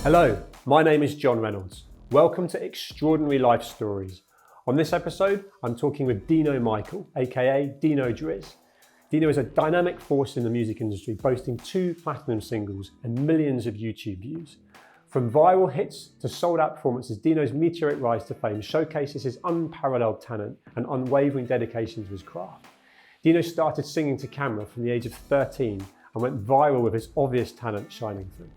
Hello, my name is John Reynolds. Welcome to Extraordinary Life Stories. On this episode, I'm talking with Deno Michael, aka Denodriz. Deno is a dynamic force in the music industry, boasting 2 platinum singles and millions of YouTube views. From viral hits to sold-out performances, Deno's meteoric rise to fame showcases his unparalleled talent and unwavering dedication to his craft. Deno started singing to camera from the age of 13 and went viral with his obvious talent shining through.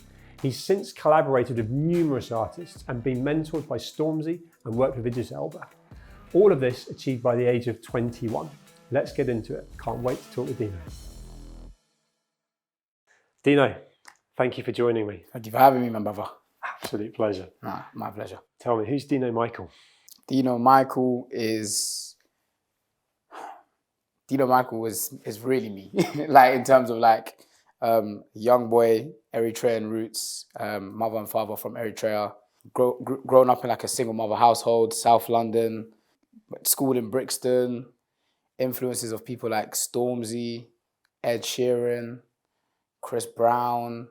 He's since collaborated with numerous artists and been mentored by Stormzy and worked with Idris Elba. All of this achieved by the age of 21. Let's get into it. Can't wait to talk with Deno. Deno, thank you for joining me. Thank you for having me, my brother. Absolute pleasure. My pleasure. Tell me, who's Deno Michael? Deno Michael is really me. Like in terms of like young boy, Eritrean roots, mother and father from Eritrea, grown up in like a single mother household, South London, schooled in Brixton, influences of people like Stormzy, Ed Sheeran, Chris Brown,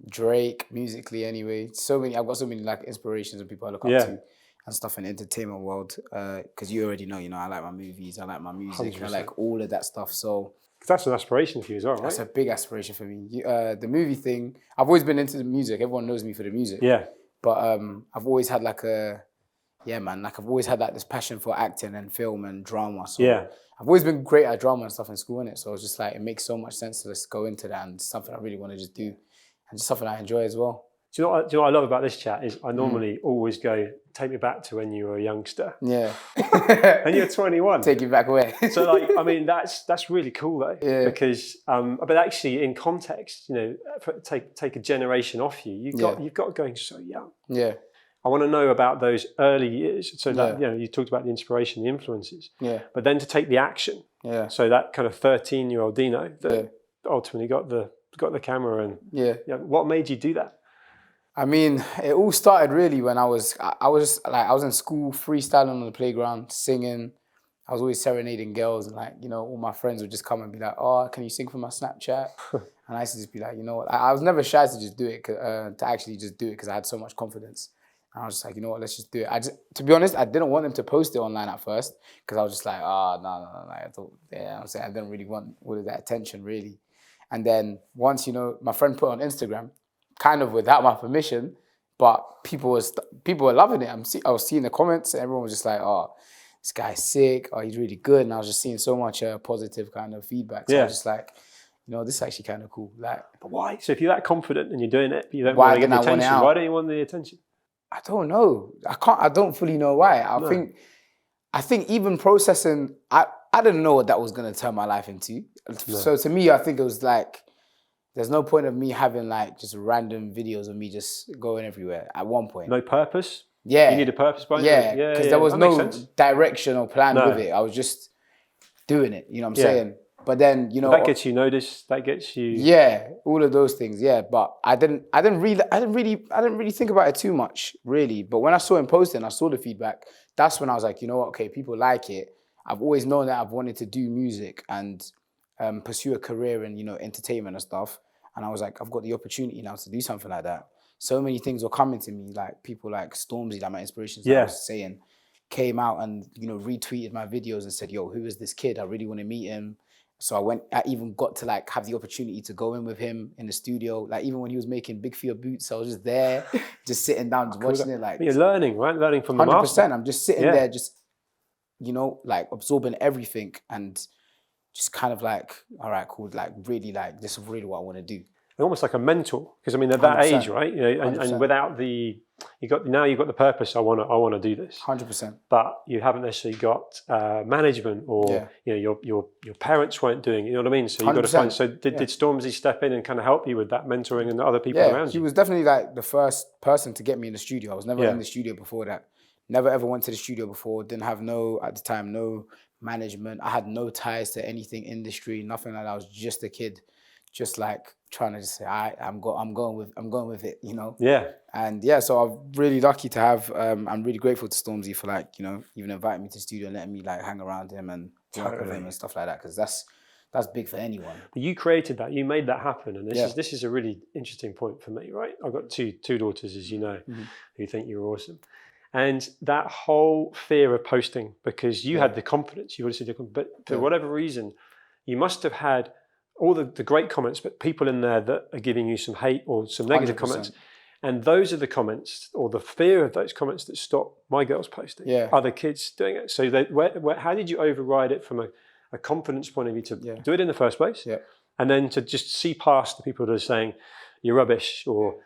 Drake, musically anyway. I've got so many like inspirations and people I look up to and stuff in the entertainment world. Because you already know, I like my movies, I like my music, 100%. I like all of that stuff. So that's an aspiration for you as well, right? That's a big aspiration for me. The movie thing, I've always been into the music. Everyone knows me for the music. Yeah. But I've always had like I've always had like this passion for acting and film and drama. So yeah. I've always been great at drama and stuff in school, innit? So it's just like, it makes so much sense to just go into that, and something I really want to just do and just something I enjoy as well. Do you know what I love about this chat is I normally always go, take me back to when you were a youngster. Yeah. And you're 21. Take you back away. So like, I mean, that's really cool though. Yeah. Because, but actually in context, take a generation off you. You've got going so young. Yeah. I want to know about those early years. So that, you talked about the inspiration, the influences. Yeah. But then to take the action. Yeah. So that kind of 13-year-old Deno that ultimately got the camera and what made you do that? I mean, it all started really when I was in school, freestyling on the playground, singing. I was always serenading girls, and all my friends would just come and be like, "Oh, can you sing for my Snapchat?" And I used to just be like, you know what? I was never shy to just do it, to actually just do it, because I had so much confidence. And I was just like, you know what? Let's just do it. To be honest, I didn't want them to post it online at first, because I was just like, no. I thought, I didn't really want all of that attention, really. And then once, my friend put it on Instagram, kind of without my permission, but people were loving it. I was seeing the comments, and everyone was just like, "Oh, this guy's sick. Oh, he's really good." And I was just seeing so much positive kind of feedback. So I was just like, this is actually kind of cool. Like, but why? So if you're that confident and you're doing it, but you don't want to get the attention, why don't you want the attention? I don't know. I don't fully know why. I think even processing, I didn't know what that was going to turn my life into. No. So to me, I think it was like, there's no point of me having like just random videos of me just going everywhere at one point. No purpose? Yeah. You need a purpose behind it? Yeah, because there was no direction or plan with it. I was just doing it, you know what I'm saying? But then, that gets you noticed, that gets you... Yeah, all of those things, but I didn't really think about it too much, really. But when I saw him posting, I saw the feedback, that's when I was like, you know what, okay, people like it. I've always known that I've wanted to do music and pursue a career in, entertainment and stuff. And I was like, I've got the opportunity now to do something like that. So many things were coming to me, like people like Stormzy, like my inspirations, I was saying, came out and, retweeted my videos and said, yo, who is this kid? I really want to meet him. So I even got to like have the opportunity to go in with him in the studio. Like even when he was making Big for Your Boots, I was just there, just sitting down, just watching it. Like, you're learning, right? Learning from the 100%. master. I'm just sitting there, just, like absorbing everything and just kind of like, all right, cool. Like really, like this is really what I want to do. Almost like a mentor, because I mean, at that 100%. age, right? And without you've got the purpose. I want to do this. 100%. But you haven't necessarily got management, or your parents weren't doing it. You know what I mean? So you've got to find. So did Stormzy step in and kind of help you with that mentoring and the other people around you? He was definitely like the first person to get me in the studio. I was never in the studio before that. Never ever went to the studio before. Didn't have no management. I had no ties to anything industry. Nothing like that. I was just a kid, just like trying to just say, I'm going with it, Yeah. And so I'm really lucky to have. I'm really grateful to Stormzy for like even inviting me to the studio and letting me like hang around him and work with him and stuff like that, because that's that's big for anyone. But you created that, you made that happen, and Yeah. this is a really interesting point for me, right? I've got two daughters, as you know, who think you're awesome, and that whole fear of posting, because you had the confidence, you obviously did, but for whatever reason, you must have had all the great comments, but people in there that are giving you some hate or some negative 100%. comments. And those are the comments, or the fear of those comments, that stop my girls posting, other kids doing it. So how did you override it from a confidence point of view to do it in the first place? Yeah. And then to just see past the people that are saying you're rubbish, or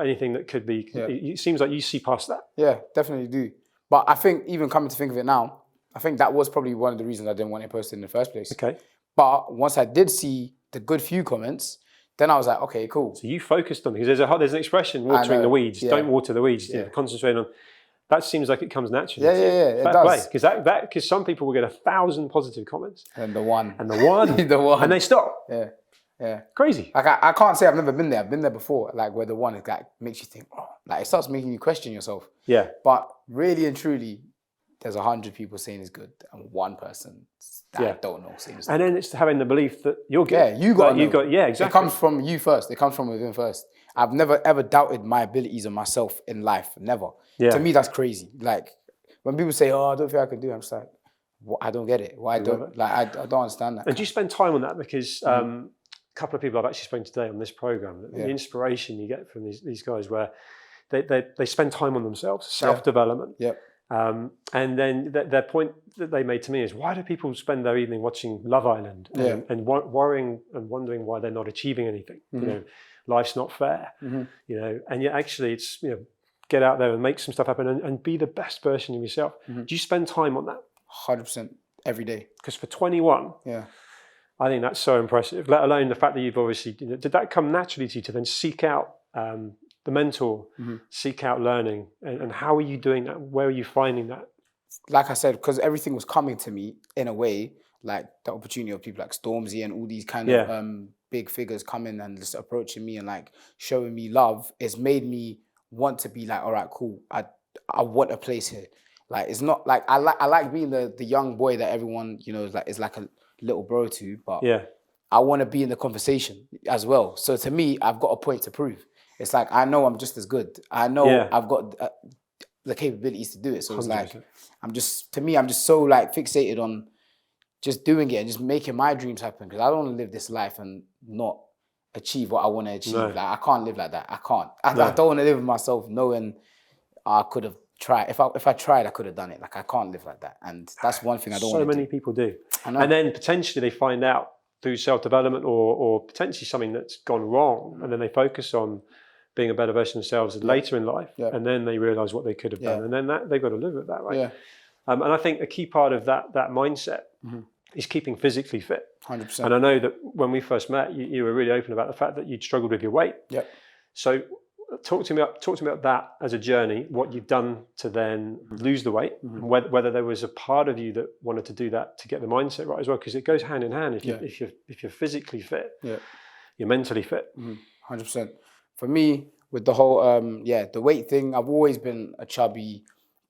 anything that could be. It seems like you see past that. Yeah, definitely do. But I think, even coming to think of it now, I think that was probably one of the reasons I didn't want it posted in the first place. Okay. But once I did see the good few comments, then I was like, okay, cool. So you focused on, because there's an expression, watering the weeds. Don't water the weeds. Concentrate on. That seems like it comes naturally. Yeah, it does. Because some people will get 1,000 positive comments. And the one. The one. And they stop. Yeah. Crazy. Like I can't say I've never been there. I've been there before. Like where the one is like makes you think, oh, like it starts making you question yourself. Yeah. But really and truly, there's 100 people saying it's good and one person that I don't know saying it's good. And then it's having the belief that you're good. Yeah, you got exactly. It comes from you first. It comes from within first. I've never ever doubted my abilities and myself in life. Never. Yeah. To me, that's crazy. Like when people say, "Oh, I don't think I can do it," I'm just like, I don't get it. Why don't I don't understand that. And do you spend time on that? Because a couple of people I've actually spoken to today on this program, the inspiration you get from these guys, where they spend time on themselves, self-development. Yeah. And then their point that they made to me is, why do people spend their evening watching Love Island and worrying and wondering why they're not achieving anything? Life's not fair. And yet actually it's, get out there and make some stuff happen and be the best version of yourself. Do you spend time on that? 100% every day. Because for 21, I think that's so impressive, let alone the fact that you've obviously, did that come naturally to you to then seek out the mentor, seek out learning, and how are you doing that? Where are you finding that? Like I said, because everything was coming to me in a way, like the opportunity of people like Stormzy and all these kind of big figures coming and just approaching me and like showing me love, it's made me want to be like, all right, cool. I want a place here. Like it's not like I like being the young boy that everyone is like a little bro to, but I want to be in the conversation as well. So to me, I've got a point to prove. It's like, I know I'm just as good. I know I've got the capabilities to do it. So it's 100%. Like, I'm just so like fixated on just doing it and just making my dreams happen. Because I don't want to live this life and not achieve what I want to achieve. No. Like, I can't live like that. I can't. I don't want to live with myself knowing I could have tried. If I tried, I could have done it. Like, I can't live like that. And that's one thing I don't want to do. So many people do. I know. And then potentially they find out through self-development or potentially something that's gone wrong, and then they focus on being a better version of themselves later in life, and then they realise what they could have done, and then they've got to live with that, right? Yeah. And I think a key part of that mindset is keeping physically fit. 100%. And I know that when we first met, you were really open about the fact that you'd struggled with your weight. Yeah. So talk to me about that as a journey, what you've done to then lose the weight, and whether there was a part of you that wanted to do that to get the mindset right as well, because it goes hand in hand. If you're physically fit, you're mentally fit. 100%. For me, with the whole the weight thing, I've always been a chubby,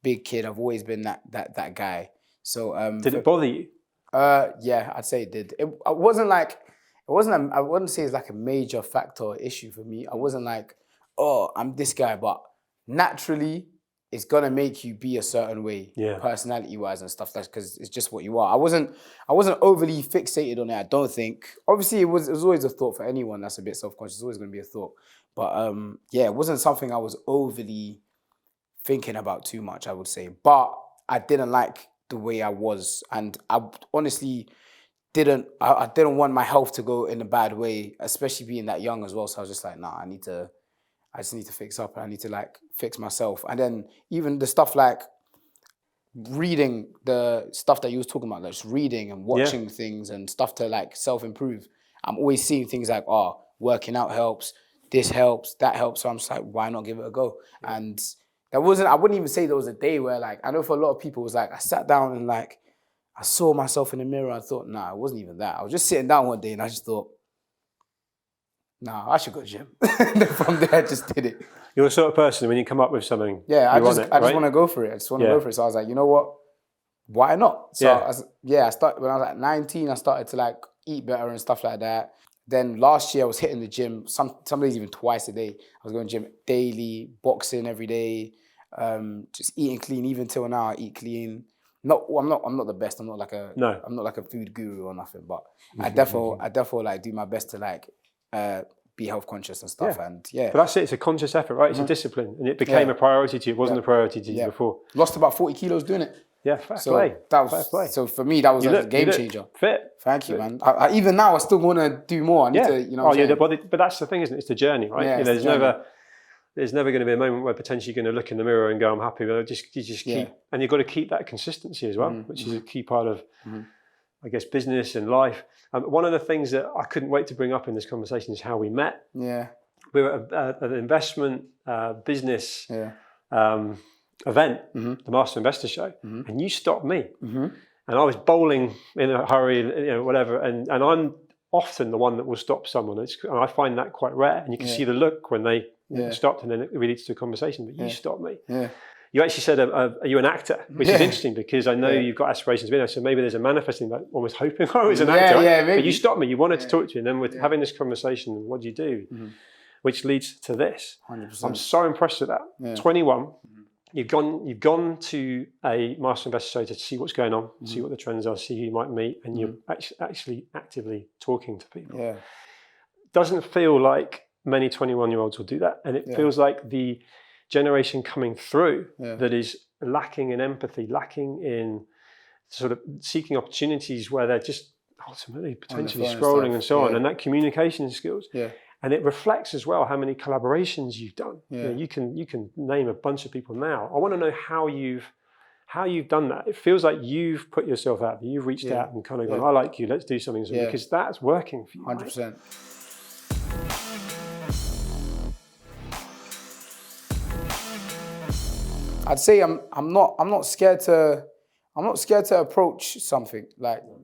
big kid. I've always been that guy. So did it bother you? Yeah, I'd say it did. I wouldn't say it's like a major factor or issue for me. I wasn't like, oh, I'm this guy, but naturally it's gonna make you be a certain way, personality-wise and stuff. That's because it's just what you are. I wasn't overly fixated on it. I don't think. Obviously, it was always a thought for anyone that's a bit self-conscious. It's always gonna be a thought. But it wasn't something I was overly thinking about too much, I would say. But I didn't like the way I was, and I honestly didn't want my health to go in a bad way, especially being that young as well. So I was just like, nah, I just need to fix up, and I need to like fix myself. And then even the stuff like reading, the stuff that you was talking about, like just reading and watching things and stuff to like self-improve. I'm always seeing things like, working out helps, this helps, that helps. So I'm just like, why not give it a go? And I wouldn't even say there was a day where like, I know for a lot of people it was like, I sat down and like, I saw myself in the mirror and thought, nah, it wasn't even that. I was just sitting down one day and I just thought, nah, I should go to gym. And from there, I just did it. You're the sort of person, when you come up with something, I just want to go for it. I just want to go for it. So I was like, you know what? Why not? So I started when I was like 19. I started to like eat better and stuff like that. Then last year I was hitting the gym, some days even twice a day. I was going to the gym daily, boxing every day, just eating clean. Even till now, I eat clean. I'm not the best. I'm not like a food guru or nothing. But I definitely like do my best to like be health conscious and stuff. Yeah. And yeah, but that's it. It's a conscious effort, right? It's a discipline, and it became a priority to you. It wasn't a priority to you before. Lost about 40 kilos doing it. Yeah, fair play. Fair play. So for me, that was a game changer. Fit. Thank you, man. Even now, I still want to do more. I need to, you know. But that's the thing, isn't it? It's the journey, right? Yeah, there's never going to be a moment where potentially you're going to look in the mirror and go, "I'm happy." But you just keep, and you've got to keep that consistency as well, which is a key part of, I guess, business and life. One of the things that I couldn't wait to bring up in this conversation is how we met. Yeah. We were at an investment business. Event, the Master Investor Show, and you stopped me, and I was bowling in a hurry, whatever, and I'm often the one that will stop someone. And I find that quite rare, and you can see the look when they stopped, and then it really leads to a conversation. But you stopped me. Yeah. You actually said, "Are you an actor?" Which is interesting because I know you've got aspirations to be there. So maybe there's a manifesting, like almost hoping I was an actor. Right? Yeah, maybe. But you stopped me. You wanted to talk to you, and then with having this conversation, what do you do? Which leads to this. 100%. I'm so impressed with that. Yeah. 21. You've gone to a Master Investor Show to see what's going on, see what the trends are, see who you might meet, and you're actually actively talking to people. Yeah. Doesn't feel like many 21-year-olds will do that, and it feels like the generation coming through that is lacking in empathy, lacking in sort of seeking opportunities where they're just ultimately potentially scrolling and so on, and that communication skills. Yeah. And it reflects as well how many collaborations you've done. Yeah. You can name a bunch of people now. I want to know how you've done that. It feels like you've put yourself out there. You've reached out and kind of gone, I like you, let's do something. Because that's working for you. 100%. Right? I'd say I'm not scared to approach something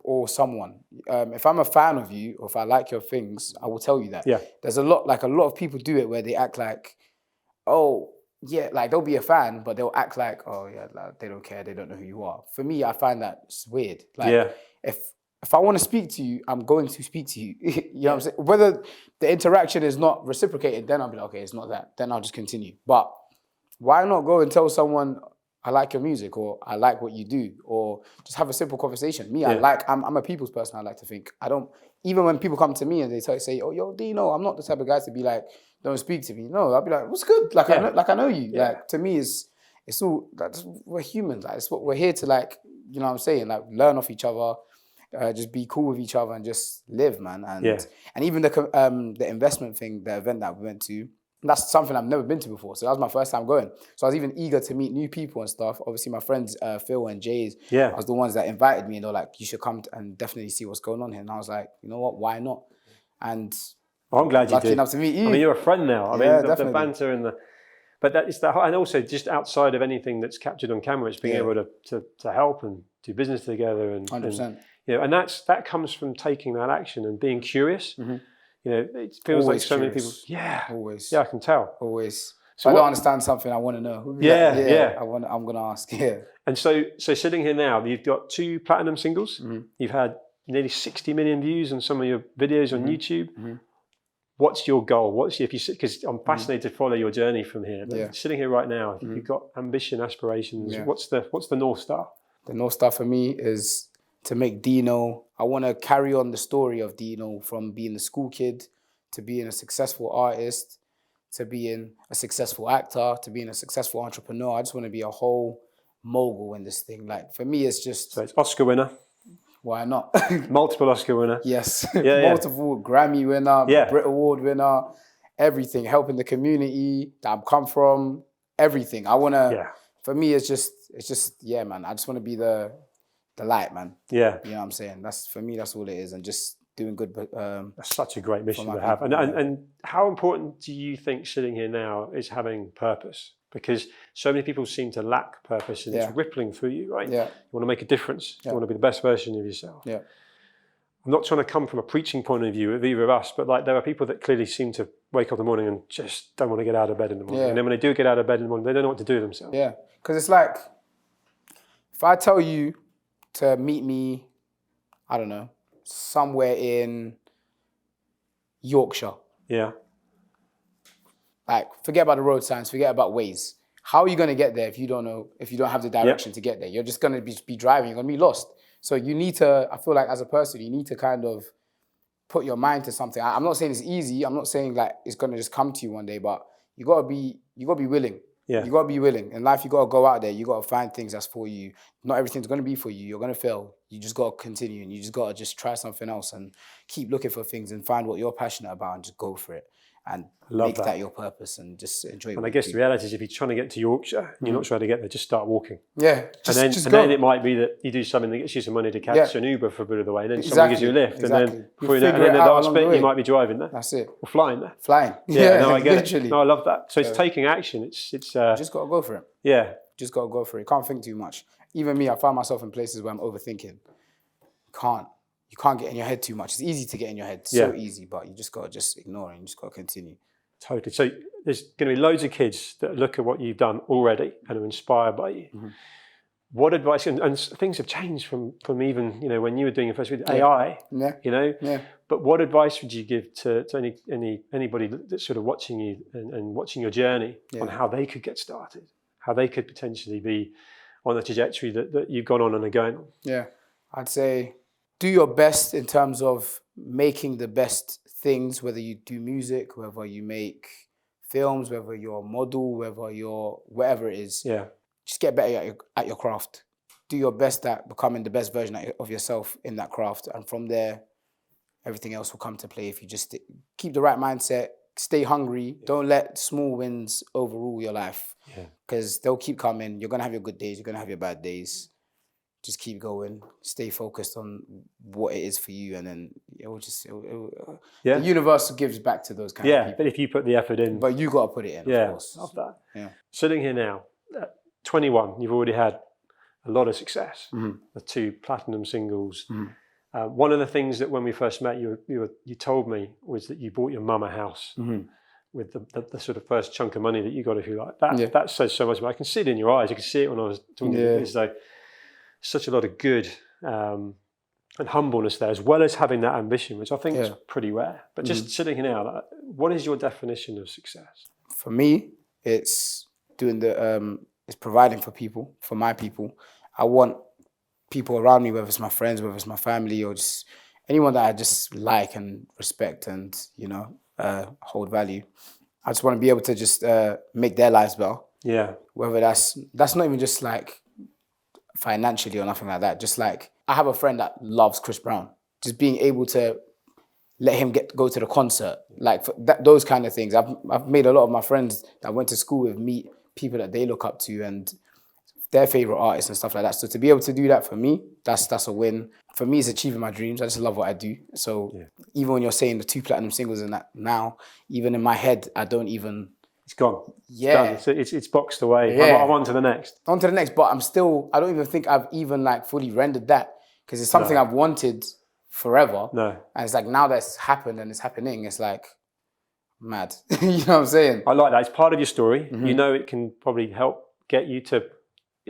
or someone. If I'm a fan of you or if I like your things, I will tell you that. Yeah. There's a lot of people do it where they act like, oh yeah, like they'll be a fan, but they'll act like, oh yeah, like, they don't care, they don't know who you are. For me, I find that it's weird. Like if I want to speak to you, I'm going to speak to you. You know what I'm saying? Whether the interaction is not reciprocated, then I'll be like, okay, it's not that. Then I'll just continue. But why not go and tell someone, I like your music, or I like what you do, or just have a simple conversation. Me, I'm a people's person. I like to think. I don't, even when people come to me and they say, oh, yo, Deno, I'm not the type of guy to be like, don't speak to me. No, I'll be like, what's good? Like, I know you. Yeah. Like, to me, it's all, we're humans. Like, it's what we're here to, like, you know what I'm saying? Like, learn off each other, just be cool with each other and just live, man. And even the investment thing, the event that we went to, that's something I've never been to before. So that was my first time going. So I was even eager to meet new people and stuff. Obviously, my friends, Phil and Jay's, was the ones that invited me. And they're like, you should come and definitely see what's going on here. And I was like, you know what, why not? And I'm glad you lucky did. enough to meet you. I mean, you're a friend now. I mean, the banter and but that is and also just outside of anything that's captured on camera, it's being able to help and do business together. And 100%. And that comes from taking that action and being curious. Mm-hmm. It feels always like so curious. many people. Always. Yeah, I can tell. Always. So if I don't understand something, I want to know. I'm going to ask. Yeah. And so sitting here now, you've got 2 platinum singles. Mm-hmm. You've had nearly 60 million views on some of your videos on YouTube. Mm-hmm. What's your goal? Because I'm fascinated to follow your journey from here. But sitting here right now, you've got ambition, aspirations. Yeah. What's the North Star? The North Star for me is to make Deno. I want to carry on the story of Deno from being a school kid to being a successful artist, to being a successful actor, to being a successful entrepreneur. I just want to be a whole mogul in this thing. Like, for me, it's just... So it's Oscar winner. Why not? Multiple Oscar winner. Yes. Multiple Grammy winner, Brit Award winner, everything. Helping the community that I've come from, everything. I want to... For me, it's just, man. I just want to be the light, man. Yeah. You know what I'm saying? For me, that's all it is. And just doing good. That's such a great mission to have. And how important do you think sitting here now is having purpose? Because so many people seem to lack purpose and it's rippling through you, right? Yeah. You want to make a difference. You want to be the best version of yourself. Yeah. I'm not trying to come from a preaching point of view of either of us, but like there are people that clearly seem to wake up in the morning and just don't want to get out of bed in the morning. Yeah. And then when they do get out of bed in the morning, they don't know what to do with themselves. Yeah. Because it's like, if I tell you to meet me, I don't know, somewhere in Yorkshire. Yeah. Like, forget about the road signs, forget about Waze. How are you going to get there if you don't know, if you don't have the direction to get there? You're just going to be driving, you're going to be lost. So you need to, I feel like as a person, you need to kind of put your mind to something. I'm not saying it's easy. I'm not saying like it's going to just come to you one day, but you got to be willing. Yeah. You got to be willing. In life, you got to go out there. You got to find things that's for you. Not everything's going to be for you. You're going to fail. You just got to continue, and you just got to just try something else and keep looking for things and find what you're passionate about and just go for it. And make that your purpose and just enjoy it. And I guess the reality is if you're trying to get to Yorkshire and you're not trying to get there, just start walking. Yeah. And then it might be that you do something that gets you some money to catch an Uber for a bit of the way, and then someone gives you a lift. And then before you know, and then the last bit, you might be driving there. That's it. Or flying there. Flying. Yeah, no, I get literally. it. No, I love that. So it's taking action. It's just got to go for it. Yeah. Just got to go for it. Can't think too much. Even me, I find myself in places where I'm overthinking. You can't get in your head too much. It's easy to get in your head. So easy, but you just got to just ignore it and you just got to continue. Totally. So there's going to be loads of kids that look at what you've done already and are inspired by you. Mm-hmm. What advice, and things have changed from even, you know, when you were doing your first video, AI, you know, but what advice would you give to anybody that's sort of watching you and watching your journey on how they could get started, how they could potentially be on the trajectory that you've gone on and are going on? Yeah, I'd say do your best in terms of making the best things, whether you do music, whether you make films, whether you're a model, whether you're whatever it is. Yeah. Just get better at your craft. Do your best at becoming the best version of yourself in that craft. And from there, everything else will come to play if you just keep the right mindset, stay hungry. Yeah. Don't let small wins overrule your life. Because they'll keep coming. You're going to have your good days. You're going to have your bad days. Just keep going. Stay focused on what it is for you, and then the universe gives back to those kind of people. Yeah, but if you put the effort in. But you got to put it in, of course. Love that. Yeah. Sitting here now, at 21, you've already had a lot of success. The 2 platinum singles. One of the things that when we first met, you told me was that you bought your mum a house with the sort of first chunk of money that you got, if you like. That says so much. But I can see it in your eyes. I could see it when I was talking to you. It's like such a lot of good and humbleness there, as well as having that ambition, which I think is pretty rare. But just sitting here now, what is your definition of success? For me, it's doing it's providing for people, for my people. I want people around me, whether it's my friends, whether it's my family, or just anyone that I just like and respect and, you know, hold value. I just want to be able to just make their lives better. Yeah. Whether that's not even just like financially or nothing like that. Just like, I have a friend that loves Chris Brown. Just being able to let him go to the concert, like those kind of things. I've made a lot of my friends that I went to school with meet people that they look up to and their favorite artists and stuff like that. So to be able to do that for me, that's a win. For me, it's achieving my dreams. I just love what I do. So even when you're saying the 2 platinum singles and that now, even in my head, I don't even. It's gone. Yeah. It's done. It's boxed away. Yeah. I'm on to the next. On to the next, but I don't even think I've even like fully rendered that because it's something I've wanted forever. No. And it's like now that's happened and it's happening, it's like mad. You know what I'm saying? I like that. It's part of your story. You know it can probably help get you to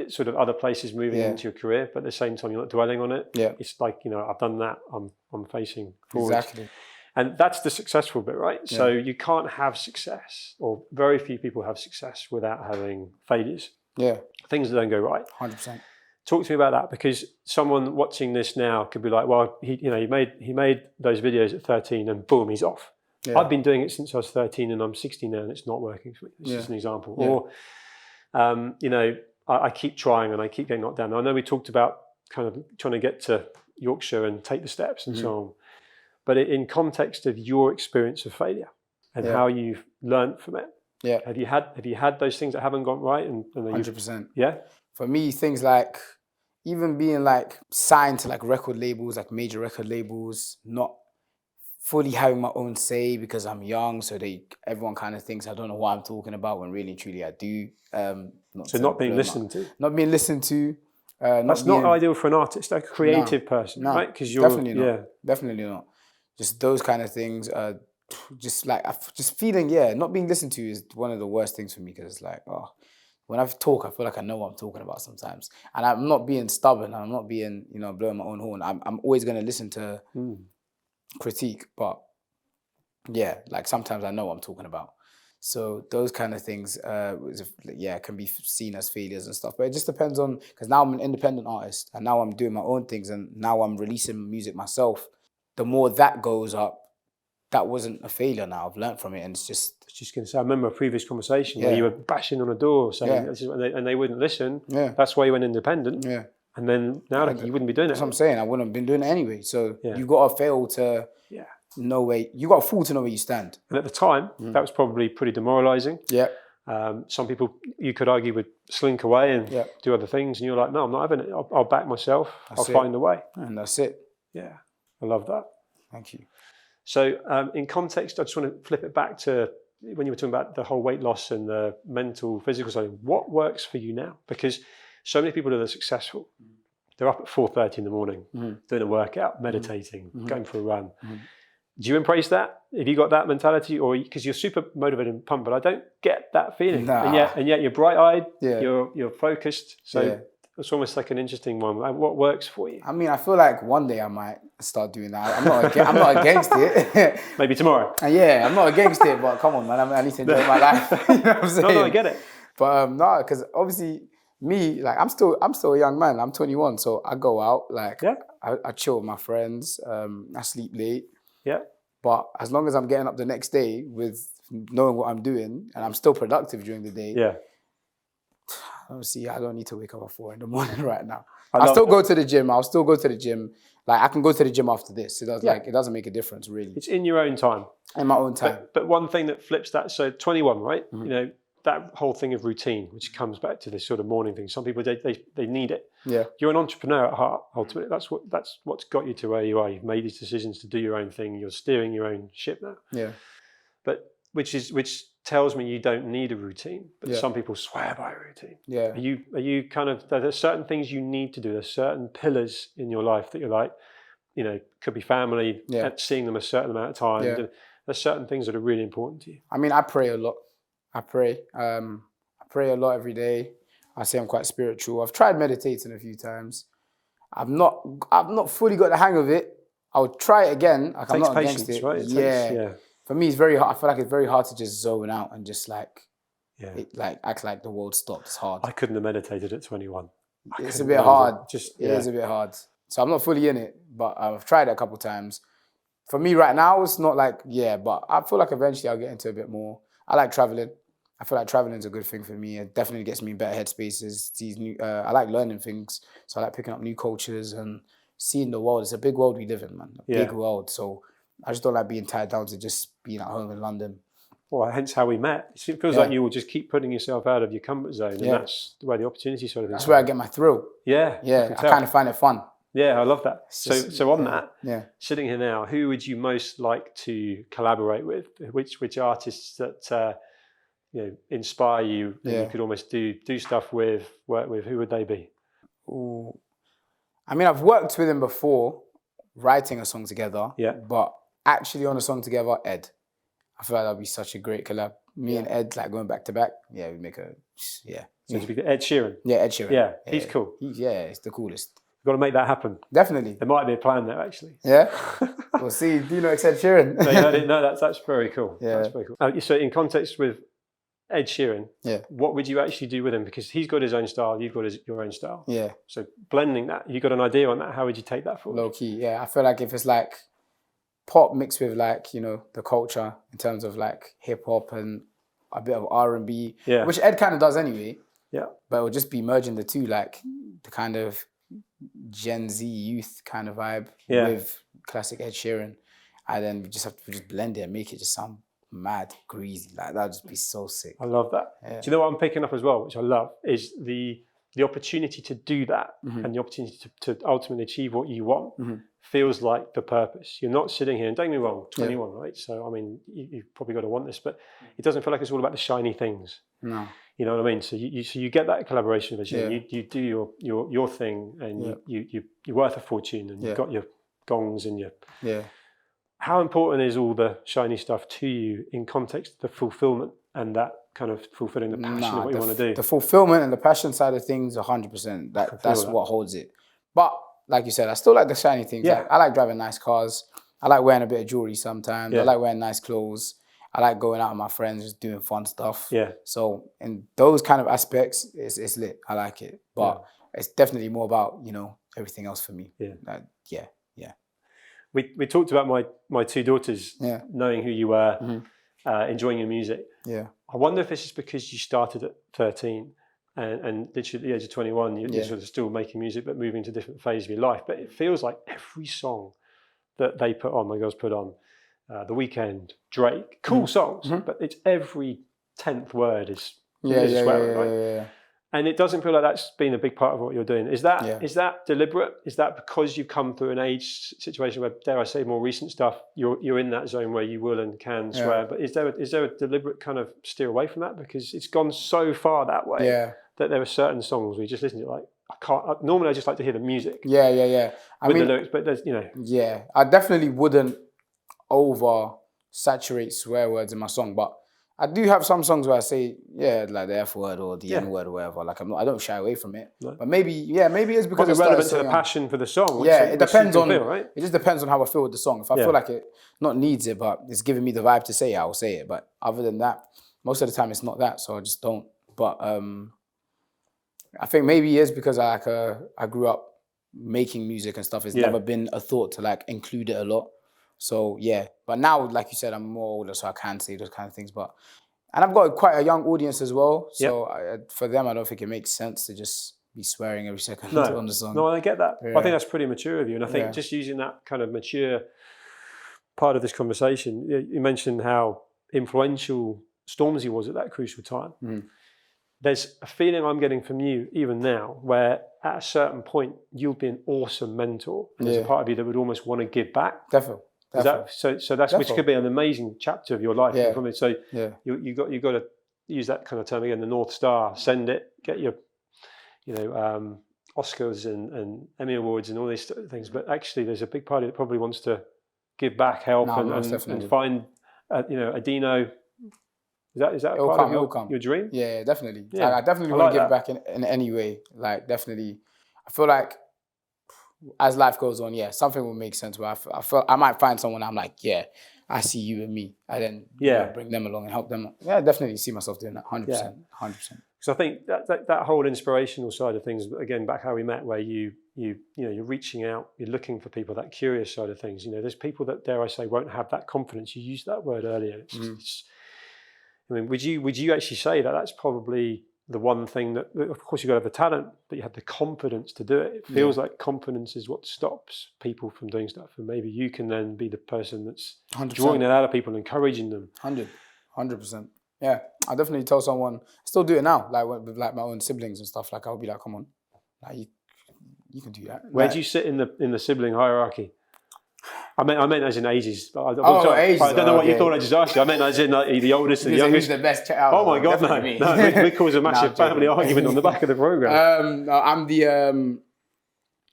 sort of other places moving into your career, but at the same time you're not dwelling on it. Yeah. It's like, you know, I've done that. I'm facing forward. Exactly. And that's the successful bit, right? Yeah. So you can't have success, or very few people have success without having failures. Yeah. Things that don't go right. 100%. Talk to me about that, because someone watching this now could be like, well, he made those videos at 13 and boom, he's off. Yeah. I've been doing it since I was 13 and I'm 60 now and it's not working for me. This is an example. Yeah. Or, you know, I keep trying and I keep getting knocked down. Now, I know we talked about kind of trying to get to Yorkshire and take the steps and so on. But in context of your experience of failure and how you've learned from it, have you had those things that haven't gone right? And 100%. Yeah. For me, things like even being like signed to like record labels, like major record labels, not fully having my own say because I'm young, so everyone kind of thinks I don't know what I'm talking about when really and truly I do. Not being listened to. Not being listened to. That's not ideal for an artist, a creative person, right? Because you're definitely not. Just those kind of things. Just feeling, not being listened to is one of the worst things for me because it's like, when I talk, I feel like I know what I'm talking about sometimes. And I'm not being stubborn. I'm not being, blowing my own horn. I'm always going to listen to critique. But yeah, like sometimes I know what I'm talking about. So those kind of things, can be seen as failures and stuff. But it just depends on, because now I'm an independent artist and now I'm doing my own things and now I'm releasing music myself. The more that goes up, that wasn't a failure now. I've learned from it, and it's just... I was just going to say, I remember a previous conversation where you were bashing on a door saying, this is, and they wouldn't listen. Yeah. That's why you went independent. Yeah. And then now you wouldn't be doing it. That's what I'm saying. I wouldn't have been doing it anyway. So you've got to fail to know where... You got to fall to know where you stand. And at the time, that was probably pretty demoralising. Yeah. Some people, you could argue, would slink away and do other things. And you're like, no, I'm not having it. I'll back myself. I'll find a way. And that's it. Yeah. I love that. Thank you. So in context, I just want to flip it back to when you were talking about the whole weight loss and the mental, physical side. What works for you now? Because so many people that are successful, they're up at 4:30 in the morning, doing a workout, meditating, going for a run. Do you embrace that? Have you got that mentality? Or because you're super motivated and pumped, but I don't get that feeling. Nah. And yet you're bright-eyed, you're focused. So it's almost like an interesting one. What works for you? I mean, I feel like one day I might start doing that. I'm not against it. Maybe tomorrow. I'm not against it, but come on, man, I need to enjoy my life. You know what I'm saying? No, I get it. But no, because obviously me, like I'm still a young man. I'm 21, so I go out, like I chill with my friends. I sleep late. Yeah. But as long as I'm getting up the next day with knowing what I'm doing and I'm still productive during the day. Yeah. I don't need to wake up at 4 a.m. right now. I'll still go to the gym. I'll still go to the gym. Like I can go to the gym after this. It doesn't make a difference really. It's in your own time. In my own time. But one thing that flips that, so 21, right? You know, that whole thing of routine, which comes back to this sort of morning thing. Some people they need it. Yeah. You're an entrepreneur at heart, ultimately. That's what's got you to where you are. You've made these decisions to do your own thing. You're steering your own ship now. Yeah. But which tells me you don't need a routine, but some people swear by a routine. Yeah. Are you kind of, there's certain things you need to do, there's certain pillars in your life that you're like, you know, could be family, seeing them a certain amount of time. Yeah. There's certain things that are really important to you. I mean, I pray a lot. I pray a lot every day. I say I'm quite spiritual. I've tried meditating a few times. I've not fully got the hang of it. I'll try it again. Like, I'm not against it. Right? Yeah. For me, it's very hard. I feel like it's very hard to just zone out and just like, act like the world stopped. It's hard. I couldn't have meditated at 21. It's a bit hard. It is a bit hard. So I'm not fully in it, but I've tried it a couple of times. For me right now, it's not like, but I feel like eventually I'll get into a bit more. I like traveling. I feel like traveling is a good thing for me. It definitely gets me in better headspaces. I like learning things. So I like picking up new cultures and seeing the world. It's a big world we live in, man. A big world. So I just don't like being tied down to just being at home in London. Well, hence how we met. It feels like you will just keep putting yourself out of your comfort zone. And that's where the opportunity sort of is. That's where I get my thrill. Yeah. Yeah. I kind of find it fun. Yeah, I love that. So on that, sitting here now, who would you most like to collaborate with? Which artists that inspire you and you could almost do stuff with, work with? Who would they be? Ooh. I mean, I've worked with him before, writing a song together. Yeah. But actually on a song together, Ed. I feel like that'd be such a great collab. Me and Ed, like going back to back. Yeah, we'd make a So it'd be Ed Sheeran. Yeah, Ed Sheeran. Yeah, he's cool. He's the coolest. We've got to make that happen. Definitely. There might be a plan there, actually. Yeah? We'll see. Do you know Ed Sheeran? No, that's very cool. Yeah. That's very cool. So in context with Ed Sheeran, what would you actually do with him? Because he's got his own style, you've got your own style. Yeah. So blending that, you got an idea on that? How would you take that forward? Low key, yeah. I feel like if it's like pop mixed with like, the culture in terms of like hip hop and a bit of R&B, which Ed kind of does anyway. Yeah. But it would just be merging the two, like the kind of Gen Z youth kind of vibe with classic Ed Sheeran. And then we just have to blend it and make it just sound mad, greasy. Like that'd just be so sick. I love that. Yeah. Do you know what I'm picking up as well, which I love, is the opportunity to do that and the opportunity to ultimately achieve what you want feels like the purpose. You're not sitting here, and don't get me wrong, 21, right? So, I mean, you've probably got to want this, but it doesn't feel like it's all about the shiny things. No. You know what I mean? So you get that collaboration with you do your thing, and you're worth a fortune, and you've got your gongs and your... Yeah. How important is all the shiny stuff to you in context of the fulfillment and that kind of fulfilling the passion of what you want to do. The fulfillment and the passion side of things, 100%. That's what holds it. But like you said, I still like the shiny things. Yeah. Like, I like driving nice cars. I like wearing a bit of jewelry sometimes. I like wearing nice clothes. I like going out with my friends, just doing fun stuff. Yeah. So in those kind of aspects, it's lit. I like it. But it's definitely more about, everything else for me. Yeah. We talked about my two daughters knowing who you were, enjoying your music. Yeah. I wonder if this is because you started at 13 and literally at the age of 21, you're sort of still making music but moving to a different phase of your life. But it feels like every song that they put on, my girls put on, The Weeknd, Drake, cool songs, but it's every 10th word is swearing, right? Yeah. And it doesn't feel like that's been a big part of what you're doing. Is that deliberate? Is that because you've come through an age situation where, dare I say, more recent stuff, you're in that zone where you will and can swear? But is there a deliberate kind of steer away from that? Because it's gone so far that way that there are certain songs where you just listen to it like, I can't. Normally, I just like to hear the music. Yeah. With the lyrics, but there's, Yeah, I definitely wouldn't over saturate swear words in my song, but I do have some songs where I say, like the F word or the N word or whatever. Like I don't shy away from it. No. But maybe it's because it's relevant to the passion for the song. It depends on. Right? It just depends on how I feel with the song. If I feel like it not needs it, but it's giving me the vibe to say it, I will say it. But other than that, most of the time it's not that, so I just don't. But I think maybe it is because I grew up making music and stuff. It's never been a thought to like include it a lot. So but now, like you said, I'm more older, so I can say those kind of things. And I've got quite a young audience as well. So for them, I don't think it makes sense to just be swearing every second on the song. No, I get that. I think that's pretty mature of you. And I think just using that kind of mature part of this conversation, you mentioned how influential Stormzy was at that crucial time. There's a feeling I'm getting from you even now where at a certain point you'll be an awesome mentor. And there's a part of you that would almost want to give back. Definitely. So that's which could be an amazing chapter of your life. So you got to use that kind of term again, the North Star. Send it, get your Oscars and Emmy Awards and all these things. But actually, there's a big party that probably wants to give back, help, and find a Deno. Is that part of your dream? Yeah, definitely. Yeah. I definitely want to give back in any way. Like definitely, I feel like as life goes on, something will make sense. Where I feel I might find someone I'm like, I see you and me. And then bring them along and help them. Yeah, I definitely see myself doing that. 100%. 100%. Because I think that whole inspirational side of things, again, back how we met, where you're reaching out, you're looking for people, that curious side of things. There's people that, dare I say, won't have that confidence. You used that word earlier. Would you actually say that that's probably the one thing that, of course, you've got to have the talent, but you have the confidence to do it. It feels like confidence is what stops people from doing stuff. And maybe you can then be the person that's 100%. Drawing that out of people and encouraging them. 100%. Yeah, I definitely tell someone, I still do it now, like with like my own siblings and stuff. Like I'll be like, come on, like you can do that. Where do you sit in the sibling hierarchy? I meant as in ages. But ages. I don't know what you thought I just asked you. I meant as in like, the oldest and the youngest. Who's the best child? Oh my God, no. We cause a massive family argument on the back of the program. No, I'm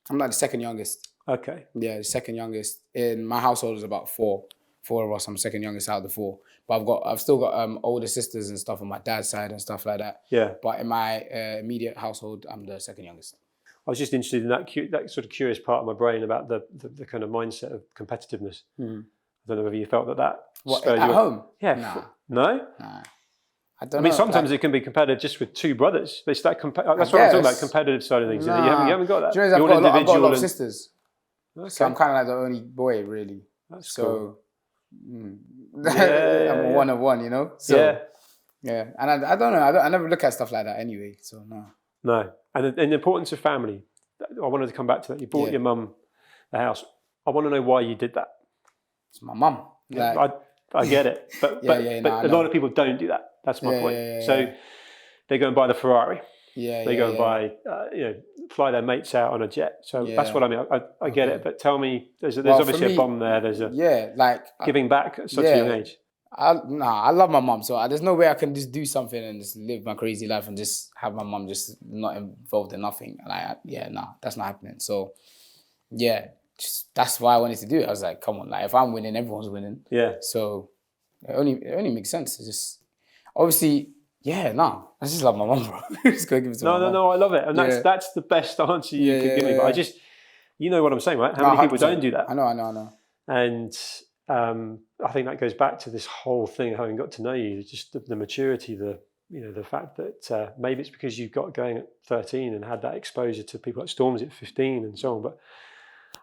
like the second youngest. Okay. Yeah, the second youngest. In my household is about four of us. I'm second youngest out of the four. But I've still got older sisters and stuff on my dad's side and stuff like that. Yeah. But in my immediate household, I'm the second youngest. I was just interested in that sort of curious part of my brain about the kind of mindset of competitiveness. I don't know whether you felt that. What, at home? Yeah. Nah. No? I don't know. Sometimes it can be competitive just with two brothers. But it's that that's what I'm talking about, competitive side of things. Nah. You haven't got that. Do you know, I've got a lot of sisters. Okay. So I'm kind of like the only boy, really. That's cool. I'm a one of one, So, yeah. And I don't know. I never look at stuff like that anyway. So, no. No. And the importance of family. I wanted to come back to that. You bought your mum a house. I want to know why you did that. It's my mum. Like, I get it. But a lot of people don't do that. That's my point. So they go and buy the Ferrari. They go and buy, fly their mates out on a jet. So that's what I mean. I get it. But tell me, there's obviously a bomb there. There's giving back at such a young age. I love my mum, so there's no way I can just do something and just live my crazy life and just have my mum just not involved in nothing. That's not happening. So, that's why I wanted to do it. I was like, come on, like if I'm winning, everyone's winning. Yeah. So it only makes sense. It's just obviously, yeah, no, I just love my mum, bro. Just gotta give it to my mum. No, I love it, and Yeah. that's the best answer you could give me. But I just, you know what I'm saying, right? How many people don't do that? I know. And I think that goes back to this whole thing, having got to know you, just the maturity, the fact that maybe it's because you got going at 13 and had that exposure to people like Stormzy at 15 and so on. But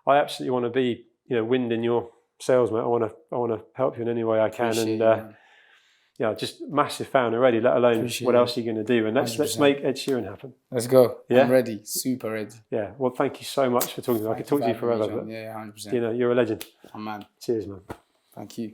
I absolutely want to be, wind in your sails, mate. I want to help you in any way I can. Just massive fan already, let alone what else are you going to do? And let's make Ed Sheeran happen. Let's go. Yeah? I'm ready. Super ready. Yeah. Well, thank you so much for talking to me. I could talk to you forever. But, yeah, 100%. you're a legend. Oh, man. Cheers, man. Thank you.